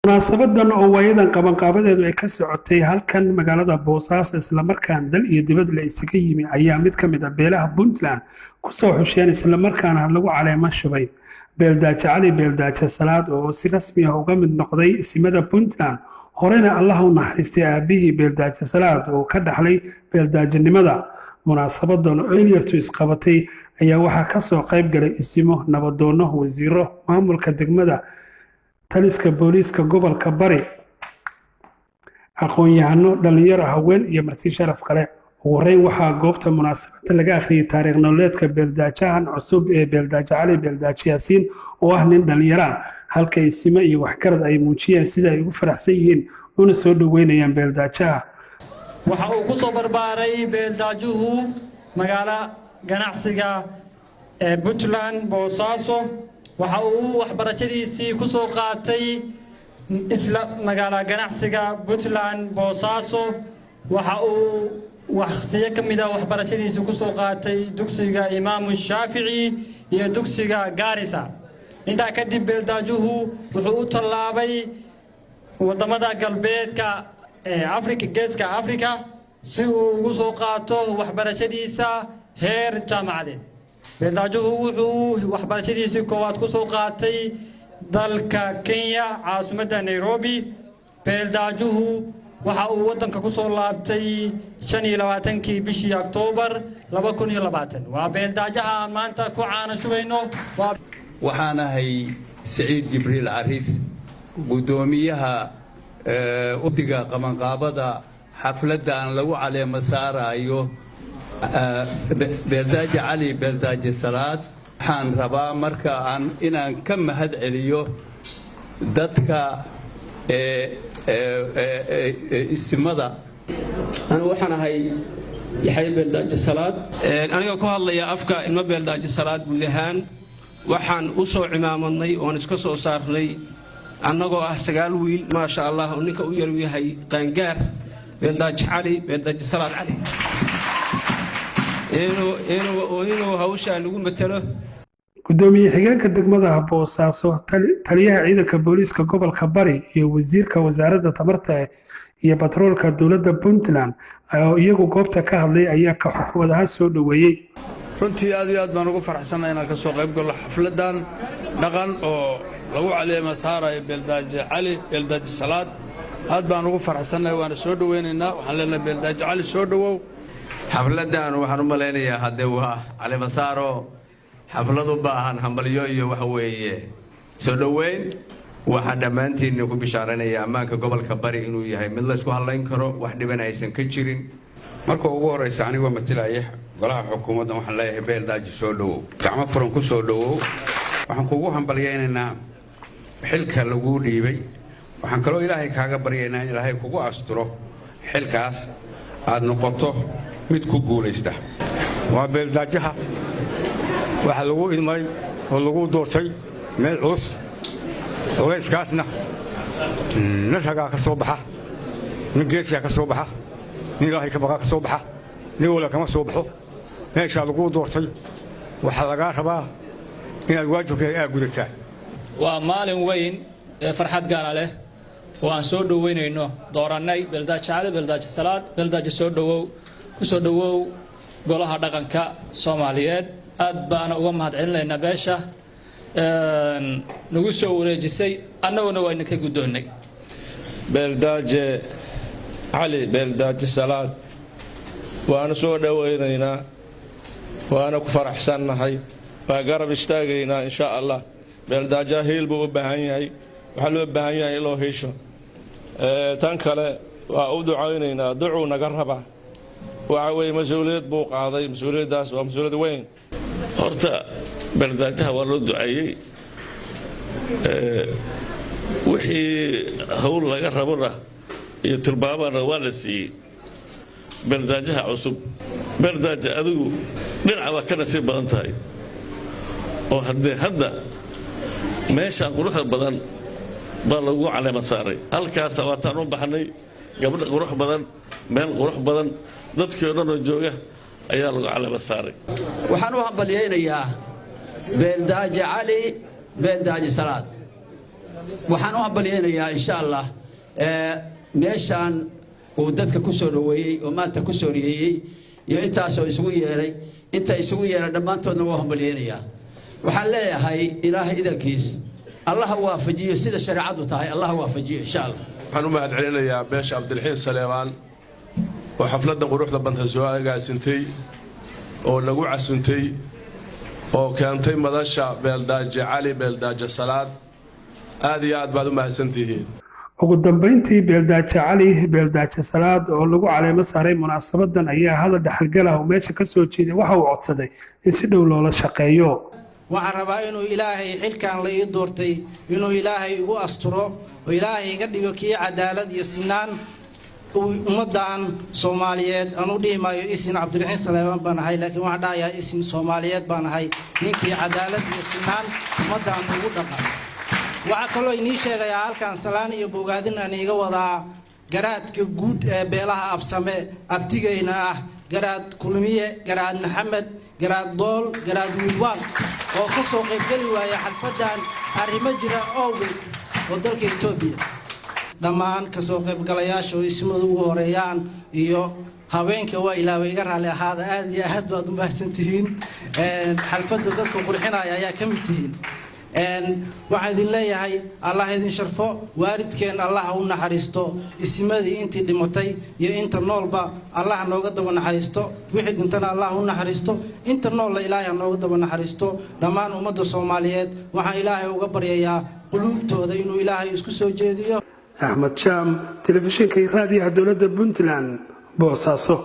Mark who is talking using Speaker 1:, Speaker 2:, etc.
Speaker 1: munaasabadan oo waayadan qabanqaabadeedu ay ka socotay halkan magaalada Boosaaso isla markaana dal iyo dibad la isaga yimi ayaa mid ka mid ah beelaha Puntland ku soo xusheen isla markaana lagu caleemo shubay Beeldaaje Cali Beeldaaje Salaad oo si rasmi ah uga mid noqday isimada Puntland horena Allah u naxariistay aabihii Beeldaaje Salaad oo ka dhaxlay beeldaajenimada munaasabadan oo Eliyartu isqabatay ayaa waxa ka soo qayb galay isimo nabadoono wasiiro maamulka degmada taliska booliiska gobolka Bari aqoon-yahano dhalinyaro haween iyo marti sharaf kale ugu horeyn waxaa goobta munaasabada laga akhriyay taariikh nololeedka beeldaajahan cusub ee Beeldaaje Cali Beeldaaje Yaasiin oo ah nin dhalinyaro halka isimo iyo waxgarad ay muujiyeen sida ay ugu faraxsan yihiin una soo dhaweynayaan beeldaajaha
Speaker 2: waxa uu ku soo barbaaray beeldaajuhu magaala ganacsiga ee Puntland Boosaaso waxa uu waxbarashadiisii ku soo qaatay isla magaala ganacsiga Puntland Boosaaso waxa uu waqtiyo kamid ah waxbarashadiisii ku soo qaatay dugsiga Imaam Shaafici iyo dugsiga Gaarisa inta kadib beeldaajuhu wuxuu u tallaabay wadamada galbeedka ee geeska Afrika si uu ugu soo qaato waxbarashadiisa heer jaamacadeed beeldaajuhu wuxuu waxbarashadiisii koowaad ku soo qaatay dalka Kenya caasimadda Nairobi beeldaajuhu waxa uu wadanka ku soo laabtay 25kii bishii Oktoobar 2020 waa beeldaajaha maanta ku caana shubayno
Speaker 3: waxaan ahay Saciid Jibriil Aris gudoomiyaha udiga qabanqaabada xafladda aan lagu caleemo saarayo Beeldaaje Cali Beeldaaje Salaad waxaan rabaa marka inaan ka mahad celiyo dadka isimada
Speaker 4: أنا وحنا هاي يحيى بلداج الصلاة أنا أقول الله يا أفكا إن ما بلداج الصلاة بذهان وحن أسوع إمامني ونسكسو صارني أنا أقول أحسقال ويل ما شاء الله ونك ويروي هاي قنجار بلداج علي بلداج الصلاة علي إنه هوشة نقول مثله
Speaker 1: gudoomiye xigeenka degmada Boosaaso taliyaha ciidanka booliiska gobolka Bari iyo wasiirka wasaaradda tamarta iyo batroolka dawladda Puntland oo iyagu goobta ka hadlay ayaa ka xukuumadaha soo dhaweeyay
Speaker 5: runtii aad iyo aad baan ugu faraxsanahay inaan ka soo qayb galo xafladan dhaqan oo lagu caleemo saarayo Beeldaaje Cali Beeldaaje Salaad aad baan ugu faraxsanahay waana soo dhaweynaynaa waxaan leenahay Beeldaaje Cali soo dhawow
Speaker 6: xafladan waxaan u maleynayaa hadda waa caleemo saaro xafladu baahan hambalyo iyo waxa weeye soo dhaweyn waxa dhamaantiin ku bishaaranaya amaanka gobolka Bari inuu yahay mid la isku halayn karo wax dhiban aysan ka jirin
Speaker 7: marka ugu horeysa anigu matalaya golaha xukuumadda waxaan leeyahay Beeldaaje soo dhawow gacmo furan ku soo dhawow waxaan kugu hambalyeynaa xilka lagu dhiibay waxaan kaloo Ilaahay kaaga baryeynaa in Ilaahay kugu asturo xilkaas aad noqoto mid ku guuleysta
Speaker 8: waa beeldaajaha waxa lagu ilmay oo lagu doortay meel culus culayskaasna nin ragaa ka soo baxa nin geesiga ka soo baxa nin Ilaahay ka baqa ka soo baxa nin wala kama soo baxo meesha lagu doortay waxa laga rabaa inaad waajibkaaga gudataa
Speaker 2: waa maalin weyn ee farxad gaar ah leh oo aan soo dhaweynayno dooranay Beeldaaje Cali Beeldaaje Salaad Beeldaaje soo dhawow ku soo dhawow golaha dhaqanka Soomaaliyeed aad baan uga mahad celinaynaa beesha nagu soo wareejisay annaguna waa inka gudoonay
Speaker 9: Beeldaaje Cali Beeldaaje Salaad waana soo dhaweynaynaa waana ku faraxsanahay waa garab istaagaynaa insha Allah Beeldaaje heel buu u baahan yahay waxa loo baahan yahay loo heesho tan kale waa u ducaynaynaa ducuu naga raba waxa way mas'uuliyad buu qaaday mas'uuliyadaas waa mas'uuliyad weyn
Speaker 10: horta beeldaajaha waa loo duceeyay wixii hawl laga rabona iyo tilmaamana waa la siiyey beeldaajaha cusub beeldaaje adigu dhinaca waa ka nasiib badan tahay oo hadda meeshaan quruxda badan baa lagu caleema saaray halkaas waataan u baxnay gabadha qurux badan meel qurux badan dadkii oo dhan oo jooga ayaa lagu caleema saaray
Speaker 4: waxaan u hambalyeeynaa Beeldaaje Cali Beeldaaje Salaad
Speaker 11: waxaan u hambalyeeynaya insha Allah meeshan uu dadka ku soo dhaweeyay oo maanta ku soo riyeeyay iyo intaas oo isugu yeeray inta isugu yeeray dhamaantoodna waa hambalyeeynaya waxaan leeyahay ilaahay idankiis Allah waafajiyo sida shariicadu tahay Allah waafajiyo insha Allah
Speaker 12: waxaan u mahad celinayaa beesha Cabdilxiin Saleemaan oo xafladda quruxda banta soo agaasintay oo lagu casuntay oo keentay madasha beeldaaje cali beeldaaje salaad aad iyo aad baad u mahadsantihiin
Speaker 1: ugu dambeyntii beeldaaje cali beeldaaje salaad oo lagu caleemo saaray munaasabadan ayaa hadal dhaxalgal ah oo meesha ka soo jeeday waxa uu codsaday in si dhow loola shaqeeyo
Speaker 13: waxaan rabaa inuu ilaahay xilkan la ii doortay inuu ilaahay igu asturo oo ilaahay iga dhigo kii cadaalad iyo sinaan ummadan Soomaaliyeed aanu dhimayo isin Cabdilxiin Saleemaan baan ahay laakiin waxaan dhahayaa isin Soomaaliyeed baan ahay ninkii cadaalad iyo sinaan ummadan ugu dhaqay waxa kaloo inii sheegayaa halkan salaan iyo bogaadin aan iga wadaa garaadka guud ee beelaha absame abtigeyna ah garaad kulmiye garaad maxamed garaad dool garaad wiilwaan oo ka soo qayb gali waaya xalfadan arrimo jira awgeed oo dalka Itoobiya dhammaan ka soo qayb galayaasha oo ismadu ugu horeeyaan iyo haweenka waa ilaahay iga raali ahaada aad iyo aad baad u mahadsantihiin xalfada dadka qurxinaya ayaa ka mid tihiin waxaan idin leeyahay Allah idin sharfo waalidkeen Allah u naxariisto ismadii intii dhimatay iyo inta noolba Allah nooga daba naxariisto wixii dhintana Allah u naxariisto inta nool ilaahay nooga daba naxariisto dhammaan ummadda Soomaaliyeed waxaan ilaahay uga baryayaa quluubtooda inuu ilaahay isku soo jeediyo
Speaker 1: Ahmed Sham telefishinka raadiyaha dowladda Puntland Boosaaso